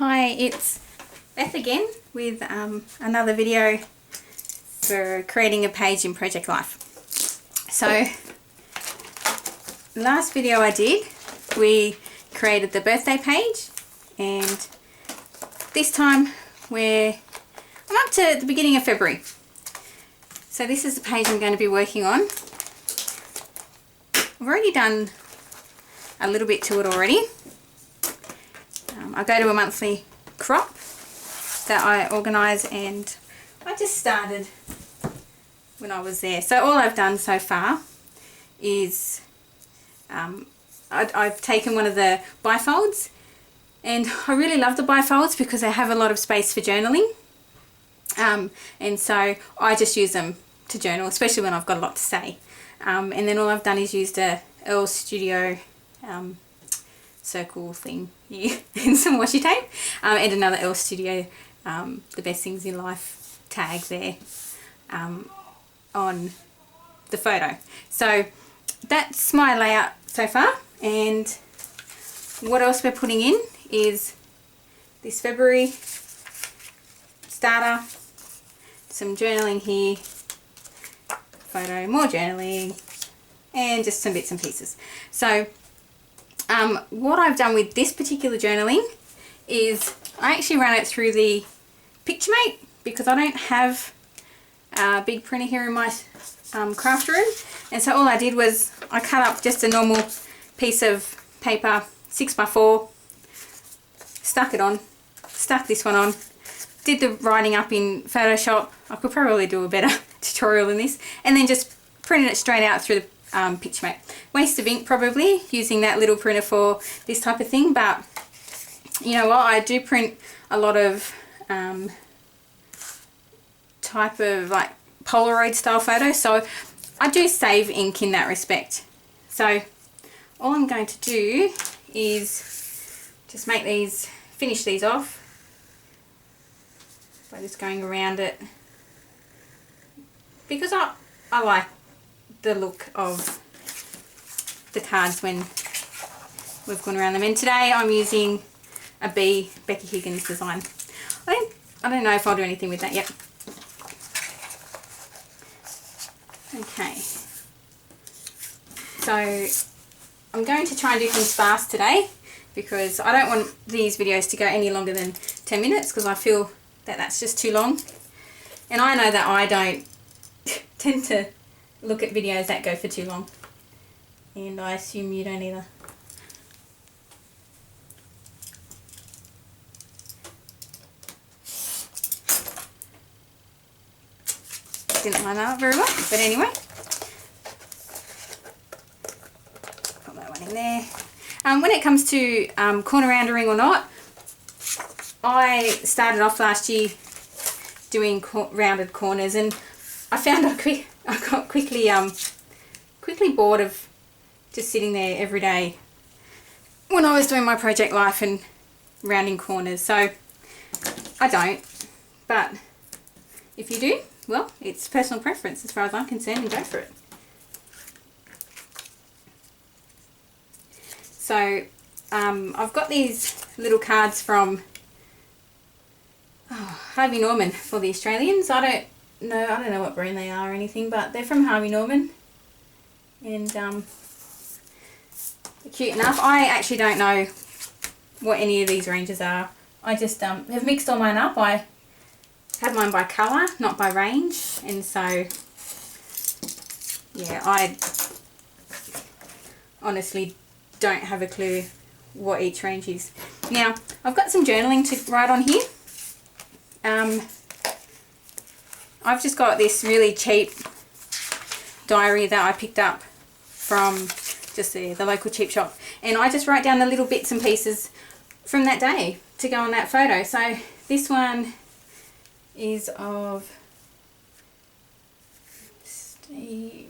Hi, it's Beth again with another video for creating a page in Project Life. So, last video I did, we created the birthday page, and this time I'm up to the beginning of February. So this is the page I'm going to be working on. I've already done a little bit to it already. I go to a monthly crop that I organise, and I just started when I was there. So all I've done so far is I've taken one of the bifolds, and I really love the bifolds because they have a lot of space for journaling, and so I just use them to journal, especially when I've got a lot to say. And then all I've done is used a Earl Studio circle thing here and some washi tape, and another Earl Studio the best things in life tag there on the photo. So that's my layout so far, and what else we're putting in is this February starter, some journaling here, photo, more journaling, and just some bits and pieces. So what I've done with this particular journaling is I actually ran it through the Picturemate because I don't have a big printer here in my craft room, and so all I did was I cut up just a normal piece of paper, 6x4, stuck it on, stuck this one on, did the writing up in Photoshop. I could probably do a better tutorial than this, and then just printed it straight out through the Picturemate. Waste of ink probably using that little printer for this type of thing, but you know what, I do print a lot of type of like Polaroid style photos, so I do save ink in that respect. So all I'm going to do is just make these, finish these off by just going around it, because I like the look of the cards when we've gone around them. And today I'm using a Becky Higgins design. I don't know if I'll do anything with that yet. Okay, so I'm going to try and do things fast today because I don't want these videos to go any longer than 10 minutes because I feel that that's just too long. And I know that I don't tend to look at videos that go for too long, and I assume you don't either. Didn't line that up very well, but anyway, put that one in there. When it comes to corner roundering or not, I started off last year doing rounded corners, and I found I got quickly bored of just sitting there every day when I was doing my Project Life and rounding corners. So I don't, but if you do, well, it's personal preference as far as I'm concerned, and go for it. So I've got these little cards from Harvey Norman for the Australians. I don't know what brand they are or anything, but they're from Harvey Norman, and they're cute enough. I actually don't know what any of these ranges are. I just have mixed all mine up. I have mine by colour, not by range, and so yeah, I honestly don't have a clue what each range is. Now, I've got some journaling to write on here. I've just got this really cheap diary that I picked up from just the local cheap shop, and I just write down the little bits and pieces from that day to go on that photo. So this one is of Steve.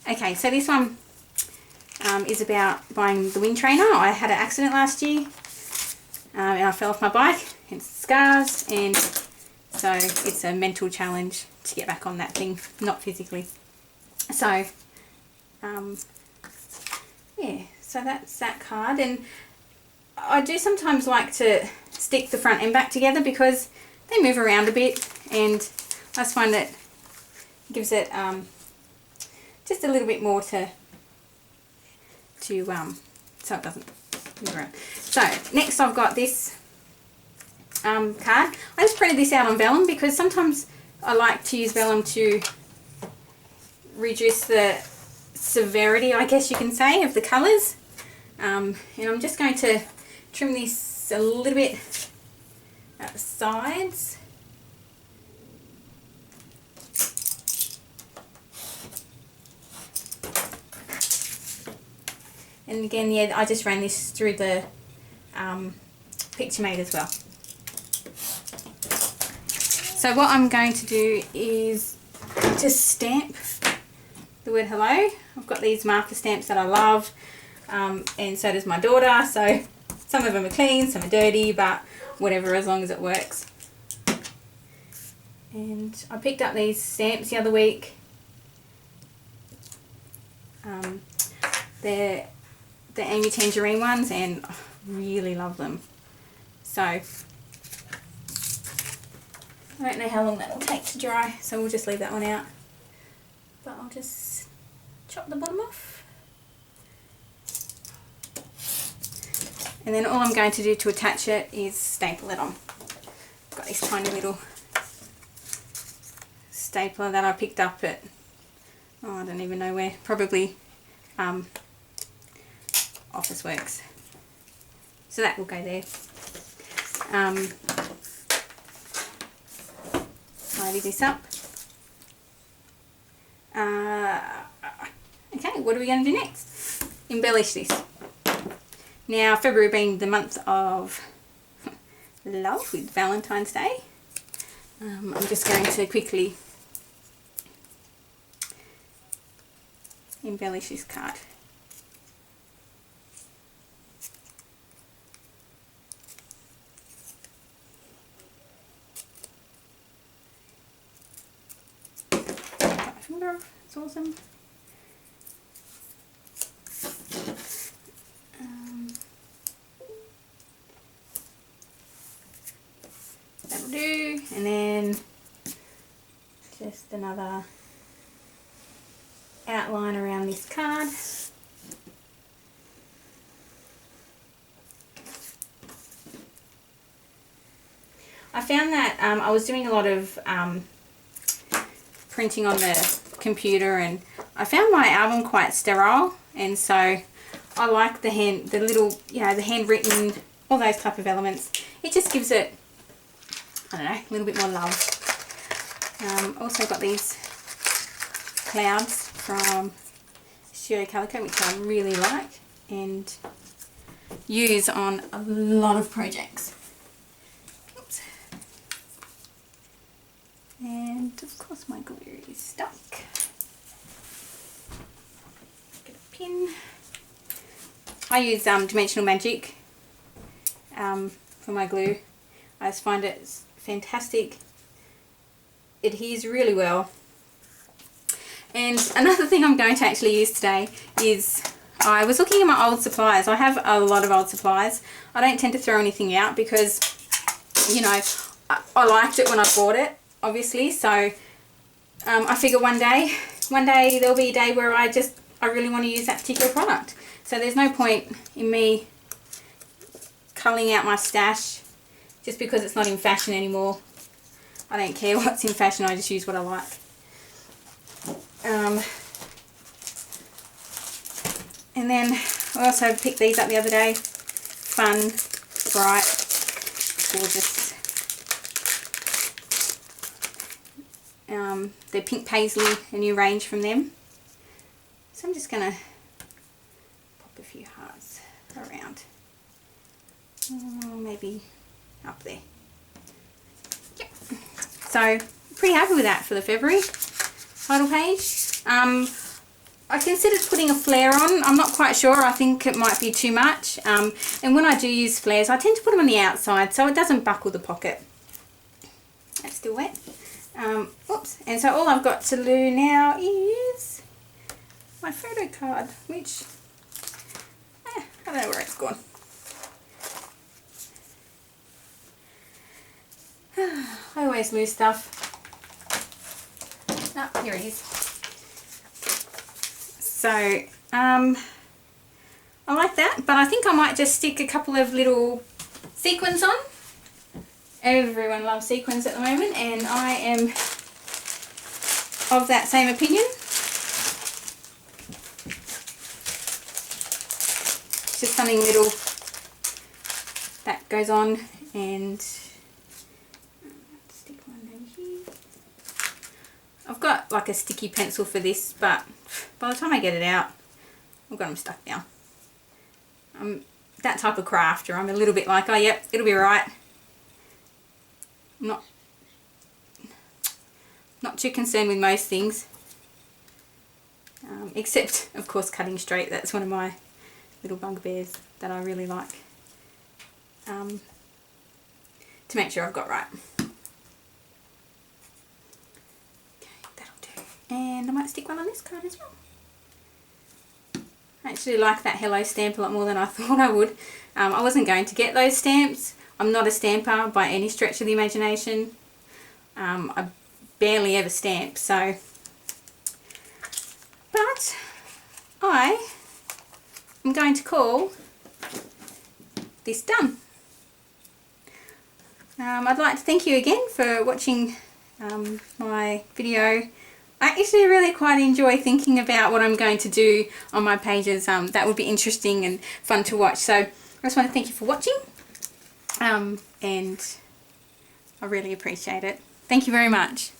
Okay, so this one is about buying the wind trainer. I had an accident last year and I fell off my bike, hence scars, and so it's a mental challenge to get back on that thing, not physically. So yeah, so that's that card. And I do sometimes like to stick the front and back together because they move around a bit, and I just find that gives it just a little bit more to so it doesn't move around. So next I've got this card. I just printed this out on vellum because sometimes I like to use vellum to reduce the severity, I guess you can say, of the colours. And I'm just going to trim this a little bit at the sides. And again, yeah, I just ran this through the Picture Mate as well. So what I'm going to do is just stamp the word hello. I've got these marker stamps that I love, and so does my daughter. So some of them are clean, some are dirty, but whatever, as long as it works. And I picked up these stamps the other week. They're the Amy Tangerine ones, and I really love them. So I don't know how long that will take to dry, so we'll just leave that one out. But I'll just chop the bottom off. And then all I'm going to do to attach it is staple it on. I've got this tiny little stapler that I picked up at, oh, I don't even know where, probably Officeworks. So that will go there. Tidy this up. Okay, what are we going to do next? Embellish this. Now, February being the month of love with Valentine's Day, I'm just going to quickly embellish this card. It's awesome. That'll do, and then just another outline around this card. I found that I was doing a lot of printing on the computer, and I found my album quite sterile, and so I like the little, you know, the handwritten, all those type of elements. It just gives it, I don't know, a little bit more love. Also got these clouds from Studio Calico, which I really like and use on a lot of projects. Oops. And of course my glue is stuck. Get a pin. I use Dimensional Magic for my glue. I just find it fantastic. It adheres really well. And another thing I'm going to actually use today is, I was looking at my old supplies. I have a lot of old supplies. I don't tend to throw anything out because, you know, I liked it when I bought it, obviously. So I figure one day there'll be a day where I really want to use that particular product. So there's no point in me culling out my stash just because it's not in fashion anymore. I don't care what's in fashion, I just use what I like. And then I also picked these up the other day. Fun, bright, gorgeous. They're Pink Paisley, a new range from them. So I'm just going to pop a few hearts around. Maybe up there. Yep. So pretty happy with that for the February title page. I considered putting a flare on. I'm not quite sure. I think it might be too much. And when I do use flares, I tend to put them on the outside so it doesn't buckle the pocket. That's still wet. Oops. And so all I've got to do now is my photo card, which I don't know where it's gone. I always lose stuff. Oh, here it is. So, I like that, but I think I might just stick a couple of little sequins on. Everyone loves sequins at the moment, and I am of that same opinion. Just something little that goes on, and stick one over here. I've got like a sticky pencil for this, but by the time I get it out, I've got them stuck now. I'm that type of crafter. I'm a little bit like, oh yep, it'll be right. I'm not too concerned with most things, except of course cutting straight. That's one of my little bugbears that I really like, to make sure I've got right. Okay, that'll do. And I might stick one on this card as well. I actually like that Hello stamp a lot more than I thought I would. I wasn't going to get those stamps. I'm not a stamper by any stretch of the imagination. I barely ever stamp, so. But I am going to call this done. I'd like to thank you again for watching my video. I actually really quite enjoy thinking about what I'm going to do on my pages. That would be interesting and fun to watch. So I just want to thank you for watching, and I really appreciate it. Thank you very much.